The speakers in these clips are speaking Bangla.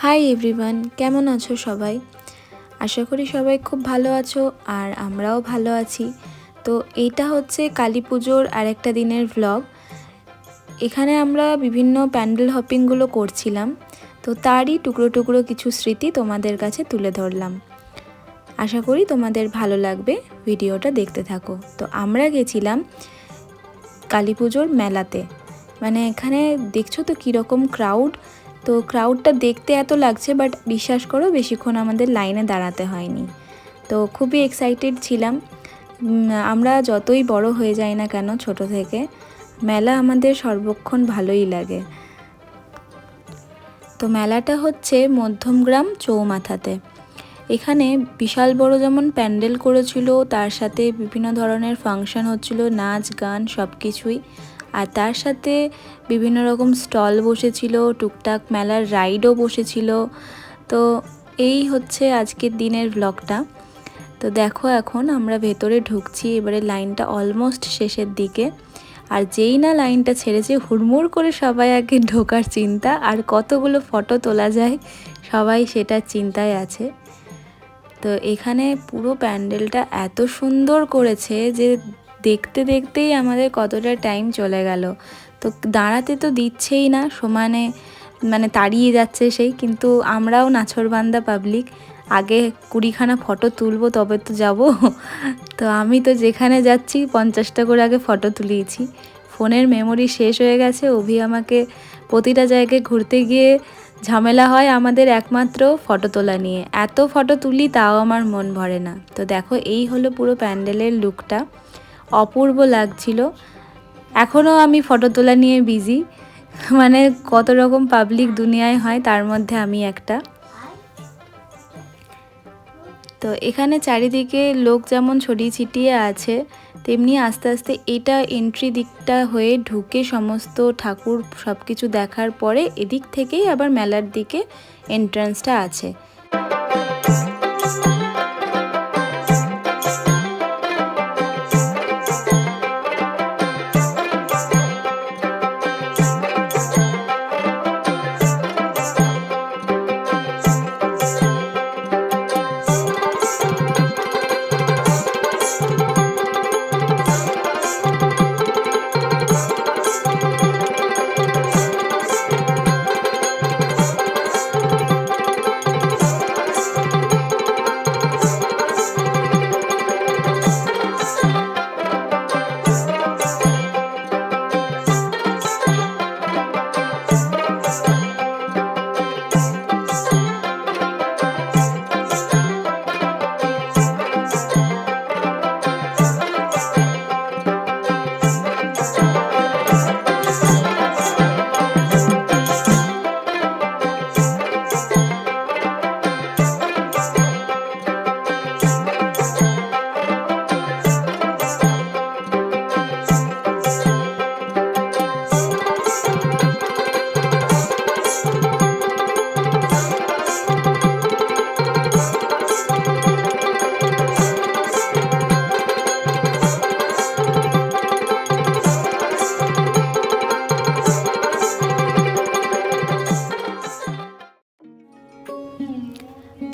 হাই এভরিওয়ান, কেমন আছো সবাই? আশা করি সবাই খুব ভালো আছো আর আমরাও ভালো আছি। তো এইটা হচ্ছে কালী পুজোর আরেকটা দিনের ভ্লগ। এখানে আমরা বিভিন্ন প্যান্ডেল হপিংগুলো করছিলাম, তো তারই টুকরো টুকরো কিছু স্মৃতি তোমাদের কাছে তুলে ধরলাম। আশা করি তোমাদের ভালো লাগবে, ভিডিওটা দেখতে থাকো। তো আমরা গেছিলাম কালী পুজোর মেলাতে, মানে এখানে দেখছো তো কীরকম ক্রাউড। তো ক্রাউডটা দেখতে এত লাগছে, বাট বিশ্বাস করো বেশিক্ষণ আমাদের লাইনে দাঁড়াতে হয়নি। তো খুবই এক্সাইটেড ছিলাম। আমরা যতই বড় হয়ে যাই না কেন ছোট থেকে, মেলা আমাদের সর্বক্ষণ ভালোই লাগে। তো মেলাটা হচ্ছে মধ্যমগ্রাম চৌমাথাতে। এখানে বিশাল বড় যেমন প্যান্ডেল করেছিল, তার সাথে বিভিন্ন ধরনের ফাংশন হচ্ছিল, নাচ গান সব কিছুই। আর তার সাথে বিভিন্ন রকম স্টল বসেছিল, টুকটাক মেলার রাইডও বসেছিল। তো এই হচ্ছে আজকের দিনের ব্লগটা। তো দেখো এখন আমরা ভেতরে ঢুকছি, এবারে লাইনটা অলমোস্ট শেষের দিকে। আর যেই না লাইনটা ছেড়েছে, হুড়মুড় করে সবাই আগে ঢোকার চিন্তা, আর কতগুলো ফটো তোলা যায় সবাই সেটার চিন্তায় আছে। তো এখানে পুরো প্যান্ডেলটা এত সুন্দর করেছে যে দেখতে দেখতেই আমাদের কতটা টাইম চলে গেল। তো দাঁড়াতে তো দিচ্ছেই না, সমানে মানে তাড়িয়ে যাচ্ছে সেই, কিন্তু আমরাও নাছোড়বান্দা পাবলিক, আগে 20খানা ফটো তুলবো তবে তো যাব। তো আমি তো যেখানে যাচ্ছি 50টা করে আগে ফটো তুলিয়েছি। ফোনের মেমোরি শেষ হয়ে গেছে, অভি আমাকে প্রতিটা জায়গায় ঘুরতে গিয়ে ঝামেলা হয় আমাদের একমাত্র ফটো তোলা নিয়ে। এত ফটো তুলি তাও আমার মন ভরে না। তো দেখো এই হলো পুরো প্যান্ডেলের লুকটা, অপূর্ব লাগছিল। এখনও আমি ফটো তোলা নিয়ে বিজি, মানে কত রকম পাবলিক দুনিয়ায় হয়, তার মধ্যে আমি একটা। তো এখানে চারিদিকে লোক যেমন ছড়িয়ে ছিটিয়ে আছে, তেমনি আস্তে আস্তে এটা এন্ট্রি দিকটা হয়ে ঢুকে সমস্ত ঠাকুর সব কিছু দেখার পরে এদিক থেকেই আবার মেলার দিকে এন্ট্রান্সটা আছে।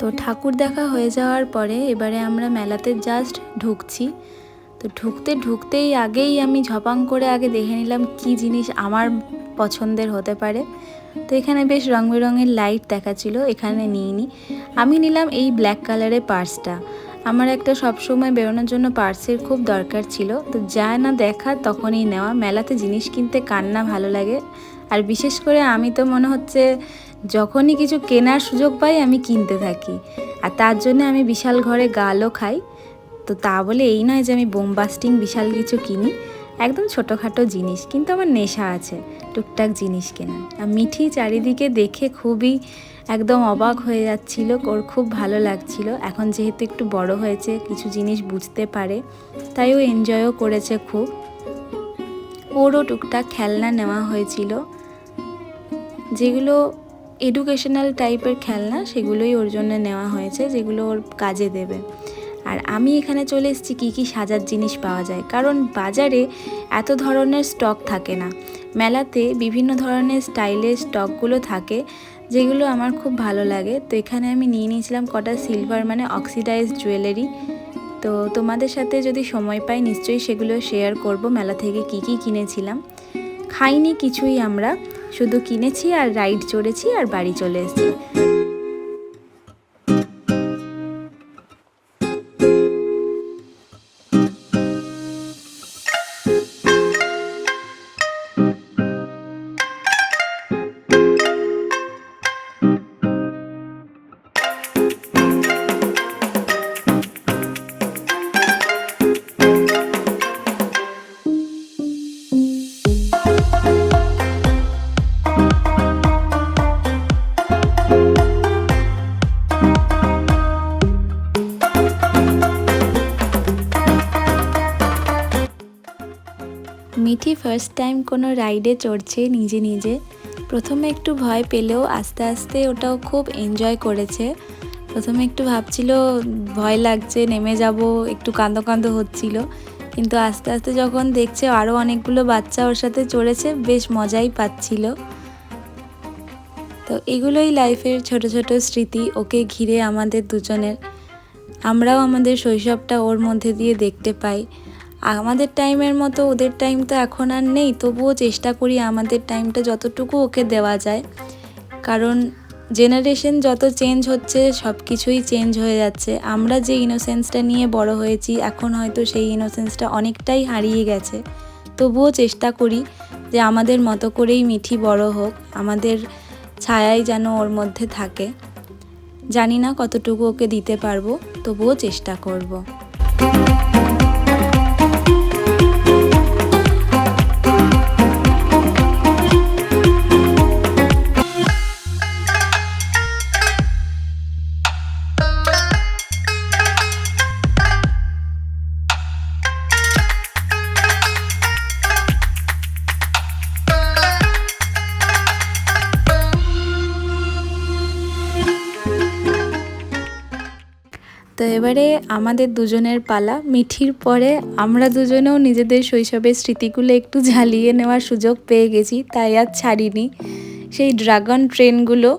তো ঠাকুর দেখা হয়ে যাওয়ার পরে এবারে আমরা মেলাতে জাস্ট ঢুকছি। তো ঢুকতেই আগেই আমি ঝপাং করে আগে দেখে নিলাম কি জিনিস আমার পছন্দের হতে পারে। তো এখানে বেশ রং বেরঙের লাইট দেখাচ্ছিল, এখানে নিইনি। আমি নিলাম এই ব্ল্যাক কালারের পার্সটা। আমার একটা সবসময় বেরোনোর জন্য পার্সের খুব দরকার ছিল, তো যা না দেখা তখনই নেওয়া। মেলাতে জিনিস কিনতে কার না ভালো লাগে, আর বিশেষ করে আমি তো মনে হচ্ছে যখনই কিছু কেনার সুযোগ পাই আমি কিনতে থাকি, আর তার জন্য আমি বিশাল ঘরে গালও খাই। তো তা বলে এই নয় যে আমি বোমবাস্টিং বিশাল কিছু কিনি, একদম ছোটোখাটো জিনিস, কিন্তু আমার নেশা আছে টুকটাক জিনিস কেনা। আর মিঠি চারিদিকে দেখে খুবই একদম অবাক হয়ে যাচ্ছিল, ওর খুব ভালো লাগছিল। এখন যেহেতু একটু বড় হয়েছে, কিছু জিনিস বুঝতে পারে, তাই ও এনজয়ও করেছে খুব। ওরও টুকটাক খেলনা নেওয়া হয়েছিল, যেগুলো এডুকেশনাল টাইপের খেলনা, সেগুলোই ওর জন্য নেওয়া হয়েছে, যেগুলো ওর কাজে দেবে। আর আমি এখানে চলে এসেছি কী কী সাজার জিনিস পাওয়া যায়, কারণ বাজারে এত ধরনের স্টক থাকে না। মেলাতে বিভিন্ন ধরনের স্টাইলের স্টকগুলো থাকে, যেগুলো আমার খুব ভালো লাগে। তো এখানে আমি নিয়ে নিয়েছিলাম কটা সিলভার মানে অক্সিডাইজড জুয়েলারি। তো তোমাদের সাথে যদি সময় পাই নিশ্চয়ই সেগুলো শেয়ার করব, মেলা থেকে কি কি কিনেছিলাম। খাইনি কিছুই, আমরা শুধু কিনেছি আর রাইড চড়েছি আর বাড়ি চলে এসেছি। মিঠি ফার্স্ট টাইম কোনো রাইডে চড়ছে নিজে নিজে। প্রথমে একটু ভয় পেলেও আস্তে আস্তে ওটাও খুব এনজয় করেছে। প্রথমে একটু ভাবছিল ভয় লাগছে, নেমে যাব, একটু কাঁদো কাঁদো হচ্ছিল, কিন্তু আস্তে আস্তে যখন দেখছে আরও অনেকগুলো বাচ্চা ওর সাথে চড়েছে, বেশ মজাই পাচ্ছিল। তো এগুলোই লাইফের ছোট ছোট স্মৃতি ওকে ঘিরে আমাদের দুজনের। আমরাও আমাদের শৈশবটা ওর মধ্যে দিয়ে দেখতে পাই। আমাদের টাইমের মতো ওদের টাইম তো এখন আর নেই, তবুও চেষ্টা করি আমাদের টাইমটা যতটুকু ওকে দেওয়া যায়, কারণ জেনারেশন যত চেঞ্জ হচ্ছে সব কিছুই চেঞ্জ হয়ে যাচ্ছে। আমরা যে ইনোসেন্সটা নিয়ে বড় হয়েছি এখন হয়তো সেই ইনোসেন্সটা অনেকটাই হারিয়ে গেছে। তবুও চেষ্টা করি যে আমাদের মতো করেই মিঠি বড় হোক, আমাদের ছায়াই যেন ওর মধ্যে থাকে। জানি না কতটুকু ওকে দিতে পারবো, তবুও চেষ্টা করব। তো এবারে আমাদের দুজনের পালা। মিঠির পরে আমরা দুজনেও নিজেদের শৈশবের স্মৃতিগুলো একটু ঝালিয়ে নেওয়ার সুযোগ পেয়ে গেছি, তাই আর ছাড়িনি। সেই ড্রাগন ট্রেনগুলো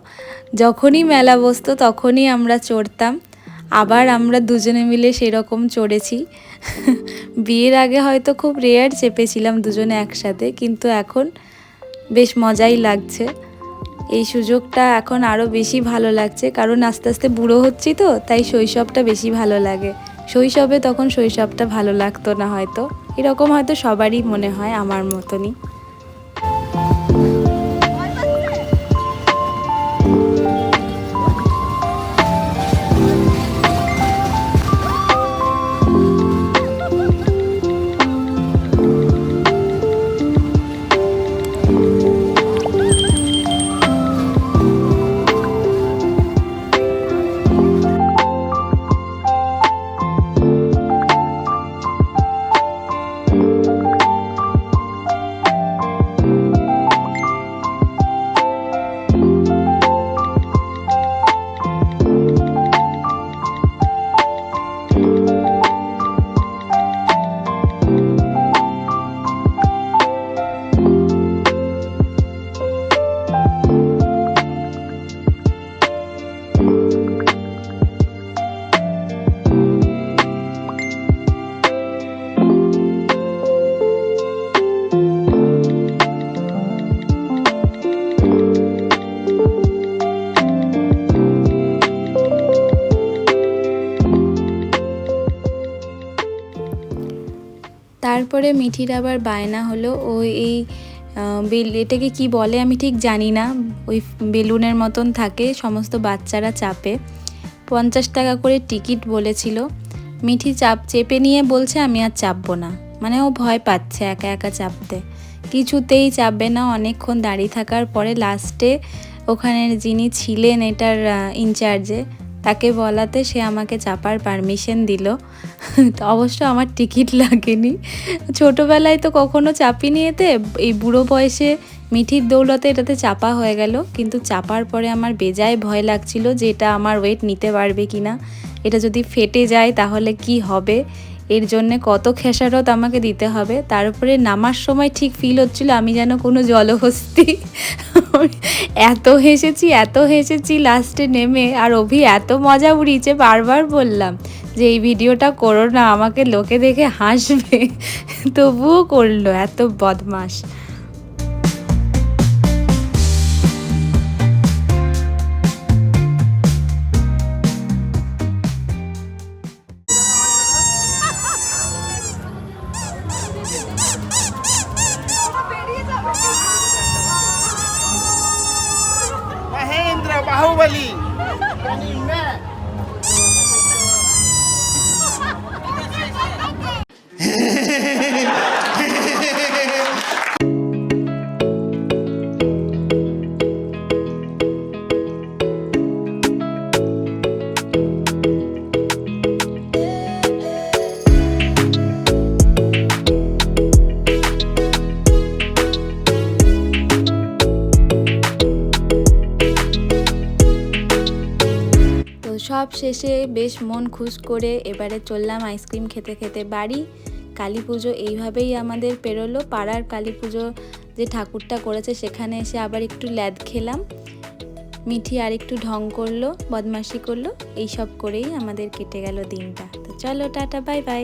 যখনই মেলা বসতো তখনই আমরা চড়তাম, আবার আমরা দুজনে মিলে সেরকম চড়েছি। বিয়ের আগে হয়তো খুব রেয়ার চেপেছিলাম দুজনে একসাথে, কিন্তু এখন বেশ মজাই লাগছে। এই সুযোগটা এখন আরও বেশি ভালো লাগছে, কারণ আস্তে আস্তে বুড়ো হচ্ছি তো, তাই শৈশবটা বেশি ভালো লাগে। শৈশবে তখন শৈশবটা ভালো লাগতো না হয়তো, এরকম হয়তো সবারই মনে হয়, আমার মতনই। তারপরে মিঠির আবার বায়না হলো, ও এই এটাকে কি বলে আমি ঠিক জানি না, ওই বেলুনের মতন থাকে, সমস্ত বাচ্চারা চাপে, 50 টাকা করে টিকিট বলেছিল। মিঠি চেপে নিয়ে বলছে আমি আর চাপবো না, মানে ও ভয় পাচ্ছে একা একা চাপতে, কিছুতেই চাপবে না। অনেকক্ষণ দাঁড়িয়ে থাকার পরে লাস্টে ওখানের যিনি ছিলেন এটার ইনচার্জে, তাকে বলাতে সে আমাকে চাপার পারমিশন দিল। অবশ্য আমার টিকিট লাগেনি, ছোটোবেলায় তো কখনো চাপিনি এতে, এই বুড়ো বয়সে মিঠির দৌলতে এটাতে চাপা হয়ে গেল। কিন্তু চাপার পরে আমার বেজায় ভয় লাগছিল যে এটা আমার ওয়েট নিতে পারবে কি না, এটা যদি ফেটে যায় তাহলে কি হবে, এর জন্যে কত খেসারত আমাকে দিতে হবে। তারপরে নামার সময় ঠিক ফিল হচ্ছিল আমি যেন কোনো জলহস্তি। এত হেসেছি লাস্টে নেমে, আর অভি এত মজা উড়িয়েছে, বারবার বললাম যে এই ভিডিওটা করো না, আমাকে লোকে দেখে হাসবে, তবুও করলো, এত বদমাশ। महेंद्र बाहुबली मैं সব শেষে বেশ মন খুশ করে এবারে চললাম আইসক্রিম খেতে খেতে বাড়ি। কালী পুজো এইভাবেই আমাদের পেরোলো। পাড়ার কালী পুজো যে ঠাকুরটা করেছে সেখানে এসে আবার একটু ল্যাদ খেলাম, মিঠি আর একটু ঢং করলো, বদমাশি করলো, এইসব করেই আমাদের কেটে গেল দিনটা। তো চলো টাটা, বাই বাই।